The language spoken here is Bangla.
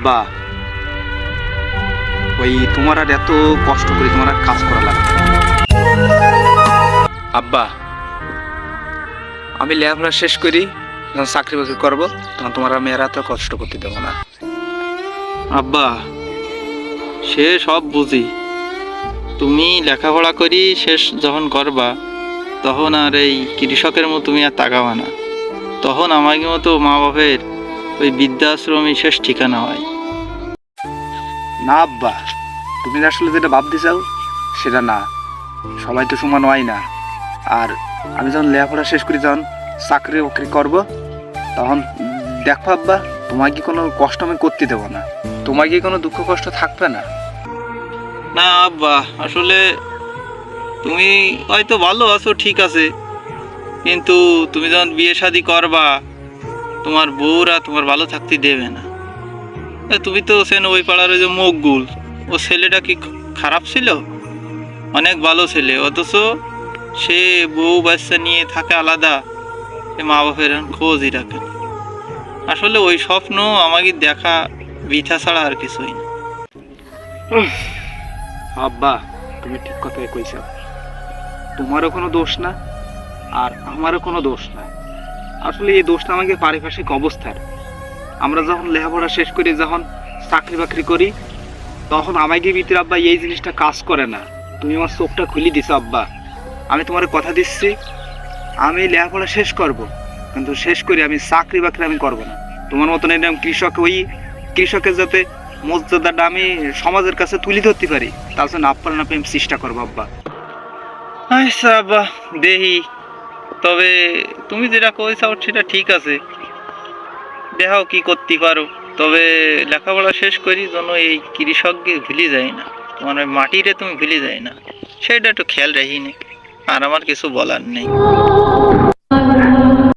আব্বা, ওই তোমার আর এত কষ্ট করে তোমার আর কাজ করা লাগবে না। আব্বা, আমি লেখাপড়া শেষ করি, যখন চাকরি বাকরি করবো তখন তোমার আমি আর এত কষ্ট করতে দেবো না। আব্বা, সে সব বুঝি, তুমি লেখাপড়া করি শেষ যখন করবা তখন আর এই কৃষকের মতো তুমি আর তাকাবা না, তখন আমাকে মতো মা বাপের ওই বৃদ্ধাশ্রমই শেষ ঠিকানা হয়। না আব্বা, তুমি আসলে যেটা ভাবতে চাও সেটা না, সবাই তো সমান হয় না। আর আমি যখন লেখাপড়া শেষ করি, যখন চাকরি বাকরি করবো তখন দেখো আব্বা, তোমাকে কোনো কষ্ট আমি করতে দেবো না, তোমাকে কোনো দুঃখ কষ্ট থাকবে না। না আব্বা, আসলে তুমি হয়তো ভালো আছো ঠিক আছে, কিন্তু তুমি যখন বিয়ে শাদি করবা তোমার বউরা তোমার ভালো থাকতে দেবে না। তুমি তো সেন ওই পাড়ার ওই যে মকবুল, ও ছেলেটা কি খারাপ ছিল? অনেক ভালো ছেলে, অথচ সে বউ বাচ্চা নিয়ে থাকে আলাদা, সে মা বাপের খোঁজই রাখে না। আসলে ওই স্বপ্ন আমাকে দেখা বৃথা ছাড়া আর কিছুই না। আব্বা, তুমি ঠিক কথাই কইছো, তোমারও কোনো দোষ না আর আমারও কোনো দোষ না। আসলে এই দোষটা আমাকে পারিপার্শ্বিক অবস্থার। আমরা যখন লেখাপড়া শেষ করি, যখন চাকরি বাকরি করি, তখন আমাকে ভিতরে আব্বা এই জিনিসটা কাজ করে না। তুমি আমার চোখটা খুলে দিছো আব্বা, আমি তোমার কথা দিচ্ছি, আমি লেখাপড়া শেষ করব, কিন্তু শেষ করে আমি চাকরি বাকরি আমি করবো না। তোমার মতন এরকম কৃষক, ওই কৃষকের যাতে মর্যাদাটা আমি সমাজের কাছে তুলে ধরতে পারি, তার জন্য আপনার না আমি চেষ্টা করবো আব্বা। আচ্ছা আব্বা, দেখি, তবে তুমি যেটা কইছাও সেটা ঠিক আছে, দেখাও কি করতে পারো। তবে লেখাপড়া শেষ করি যেন এই কৃষককে ভুলে যায় না, তোমার ওই মাটিরে তুমি ভুলে যায় না, সেটা একটু খেয়াল রাখি নে। আর আমার কিছু বলার নেই।